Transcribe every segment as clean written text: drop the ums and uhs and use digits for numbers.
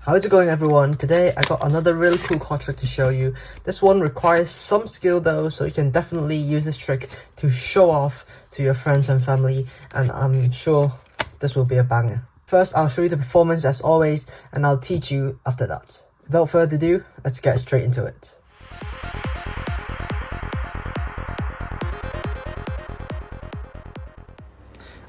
How's it going, everyone? Today I got another really cool card trick to show you. This one requires some skill though, so you can definitely use this trick to show off to your friends and family, and I'm sure this will be a banger. First, I'll show you the performance as always, and I'll teach you after that. Without further ado, let's get straight into it.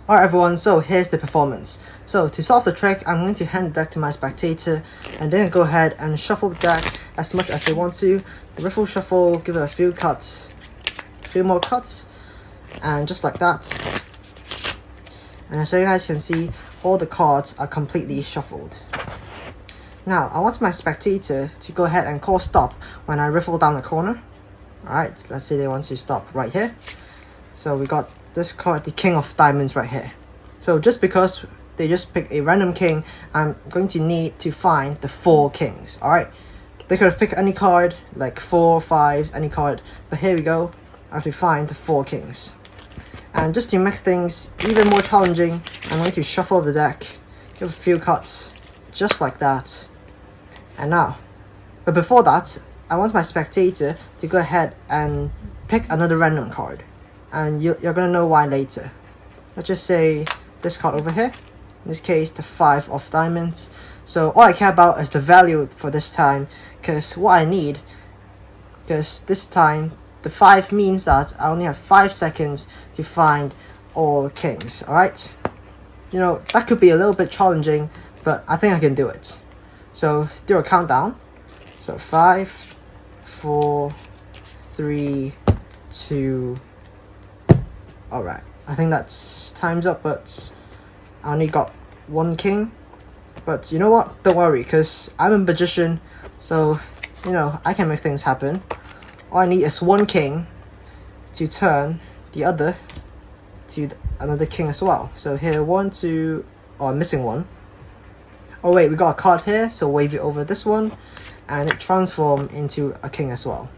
Alright everyone, so here's the performance. So to solve the trick, I'm going to hand the deck to my spectator and then go ahead and shuffle the deck as much as they want to. The riffle shuffle, give it a few cuts, a few more cuts, and just like that. And so you guys can see, all the cards are completely shuffled. Now, I want my spectator to go ahead and call stop when I riffle down the corner. Alright, let's say they want to stop right here. So we got this card, the King of Diamonds, right here. So just because they just pick a random king, I'm going to need to find the 4 kings. Alright, they could have picked any card, like 4, 5, any card, but here we go. I have to find the 4 kings. And just to make things even more challenging, I'm going to shuffle the deck, give a few cuts, just like that. And now, but before that, I want my spectator to go ahead and pick another random card. And you're going to know why later. Let's just say this card over here. In this case, the 5 of diamonds. So all I care about is the value for this time, because what I need, because this time the 5 means that I only have 5 seconds to find all kings. Alright, you know, that could be a little bit challenging, but I think I can do it. So do a countdown. So 5, 4, 3, 2. Alright, I think that's time's up, but I only got 1 king. But you know what? Don't worry, because I'm a magician, so, you know, I can make things happen. All I need is 1 king to turn the other to another king as well. So here, 1, 2, oh, I'm missing 1. Oh wait, we got a card here, so wave it over this one, and it transforms into a king as well.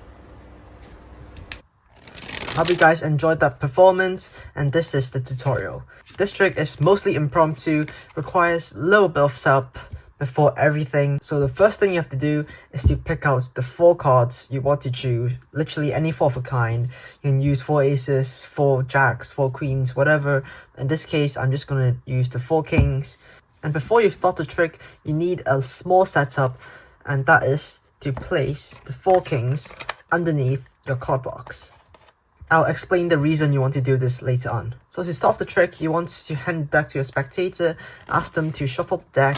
Hope you guys enjoyed that performance, and this is the tutorial. This trick is mostly impromptu, requires a little bit of setup before everything. So the first thing you have to do is to pick out the 4 cards you want to choose, literally any 4 of a kind. You can use 4 aces, 4 jacks, 4 queens, whatever. In this case, I'm just going to use the 4 kings. And before you start the trick, you need a small setup, and that is to place the 4 kings underneath your card box. I'll explain the reason you want to do this later on. So to start the trick, you want to hand the deck to your spectator, ask them to shuffle the deck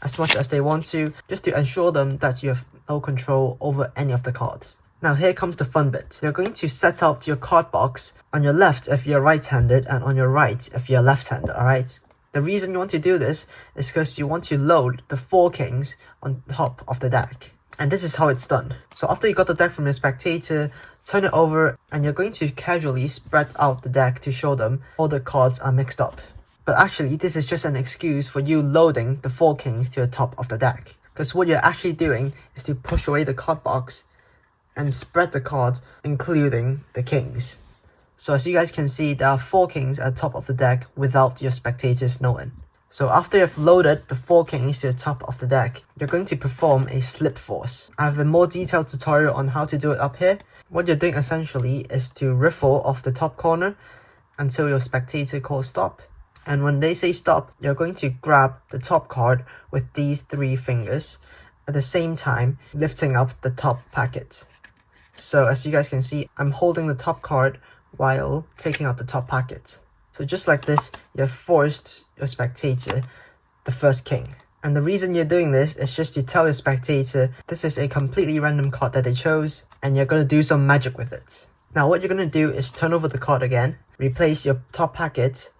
as much as they want to, just to ensure them that you have no control over any of the cards. Now here comes the fun bit. You're going to set up your card box on your left if you're right-handed, and on your right if you're left-handed, alright? The reason you want to do this is because you want to load the 4 kings on top of the deck. And this is how it's done. So after you got the deck from your spectator, turn it over, and you're going to casually spread out the deck to show them all the cards are mixed up. But actually, this is just an excuse for you loading the 4 kings to the top of the deck. Because what you're actually doing is to push away the card box and spread the cards, including the kings. So as you guys can see, there are 4 kings at the top of the deck without your spectators knowing. So after you've loaded the 4 kings to the top of the deck, you're going to perform a slip force. I have a more detailed tutorial on how to do it up here. What you're doing essentially is to riffle off the top corner until your spectator calls stop. And when they say stop, you're going to grab the top card with these 3 fingers, at the same time lifting up the top packet. So as you guys can see, I'm holding the top card while taking out the top packet. So just like this, you have forced your spectator the first king. And the reason you're doing this is just to tell your spectator this is a completely random card that they chose, and you're going to do some magic with it. Now what you're going to do is turn over the card again, replace your top packet,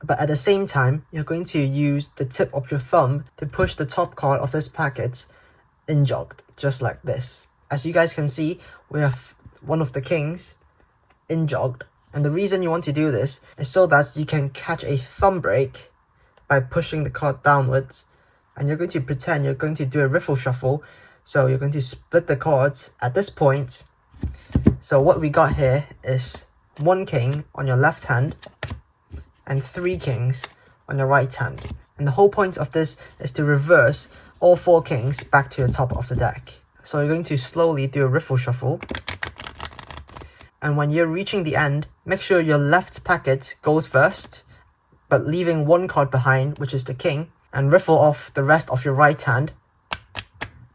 but at the same time, you're going to use the tip of your thumb to push the top card of this packet in-jogged, just like this. As you guys can see, we have one of the kings in-jogged. And the reason you want to do this is so that you can catch a thumb break by pushing the card downwards. And you're going to pretend you're going to do a riffle shuffle. So you're going to split the cards at this point. So what we got here is 1 king on your left hand and 3 kings on your right hand. And the whole point of this is to reverse all 4 kings back to the top of the deck. So you're going to slowly do a riffle shuffle. And when you're reaching the end, make sure your left packet goes first, but leaving 1 card behind, which is the king, and riffle off the rest of your right hand.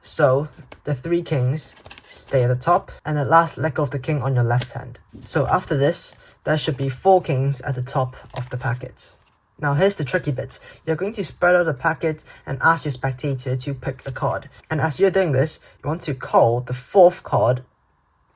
So the 3 kings stay at the top, and at last let go of the king on your left hand. So after this, there should be 4 kings at the top of the packet. Now here's the tricky bit. You're going to spread out the packet and ask your spectator to pick a card. And as you're doing this, you want to call the 4th card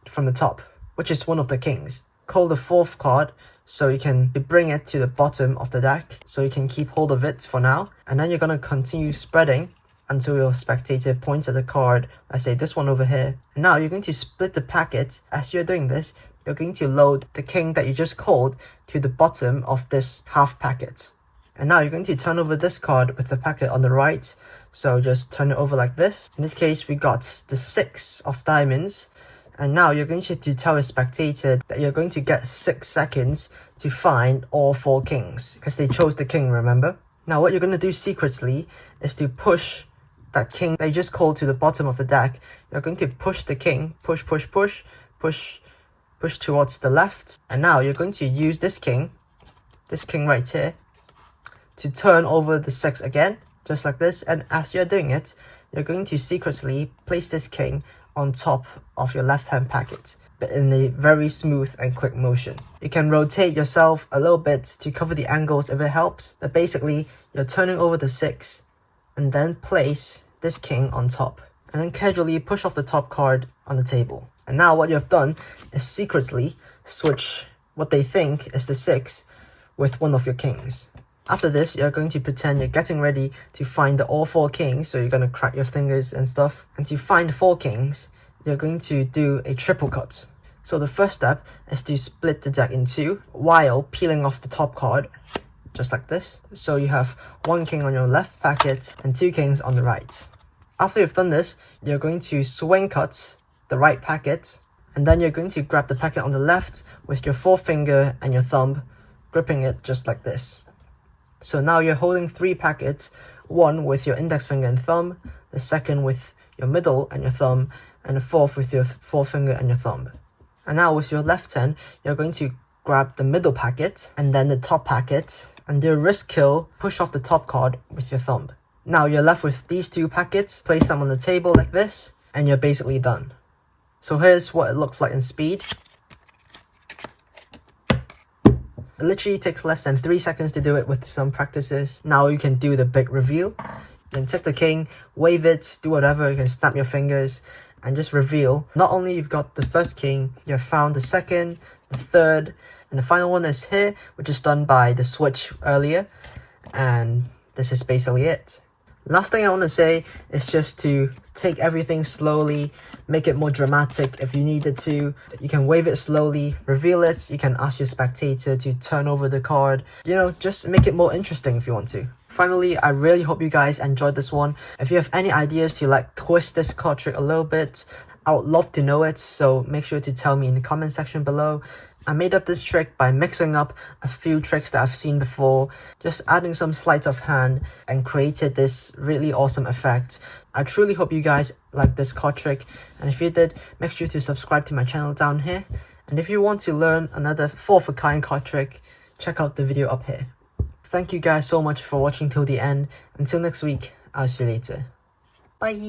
from the top, which is one of the kings. Call the 4th card so you can bring it to the bottom of the deck, so you can keep hold of it for now. And then you're going to continue spreading until your spectator points at the card, let's say this one over here. And now you're going to split the packet. As you're doing this, you're going to load the king that you just called to the bottom of this half packet. And now you're going to turn over this card with the packet on the right. So just turn it over like this. In this case, we got the 6 of diamonds. And now you're going to tell a spectator that you're going to get 6 seconds to find all 4 kings, because they chose the king, remember? Now what you're going to do secretly is to push that king that you just called to the bottom of the deck. You're going to push the king, push towards the left. And now you're going to use this king right here, to turn over the 6 again, just like this. And as you're doing it, you're going to secretly place this king on top of your left hand packet, but in a very smooth and quick motion. You can rotate yourself a little bit to cover the angles if it helps, but basically you're turning over the 6 and then place this king on top, and then casually push off the top card on the table. And now what you have done is secretly switch what they think is the 6 with one of your kings. After this, you're going to pretend you're getting ready to find all 4 kings, so you're going to crack your fingers and stuff. And to find 4 kings, you're going to do a triple cut. So the first step is to split the deck in 2 while peeling off the top card, just like this. So you have 1 king on your left packet and 2 kings on the right. After you've done this, you're going to swing cut the right packet, and then you're going to grab the packet on the left with your 4th finger and your thumb, gripping it just like this. So now you're holding 3 packets, one with your index finger and thumb, the second with your middle and your thumb, and the 4th with your 4th finger and your thumb. And now with your left hand, you're going to grab the middle packet and then the top packet, and do a wrist kill, push off the top card with your thumb. Now you're left with these 2 packets, place them on the table like this, and you're basically done. So here's what it looks like in speed. It literally takes less than 3 seconds to do it with some practices. Now you can do the big reveal. You can take the king, wave it, do whatever, you can snap your fingers and just reveal. Not only you've got the first king, you've found the second, the third, and the final one is here, which is done by the switch earlier. And this is basically it. Last thing I want to say is just to take everything slowly, make it more dramatic if you needed to. You can wave it slowly, reveal it, you can ask your spectator to turn over the card. You know, just make it more interesting if you want to. Finally, I really hope you guys enjoyed this one. If you have any ideas to like twist this card trick a little bit, I would love to know it, so make sure to tell me in the comment section below. I made up this trick by mixing up a few tricks that I've seen before, just adding some sleight of hand, and created this really awesome effect. I truly hope you guys like this card trick, and if you did, make sure to subscribe to my channel down here. And if you want to learn another 4-of-a-kind card trick, check out the video up here. Thank you guys so much for watching till the end. Until next week, I'll see you later. Bye!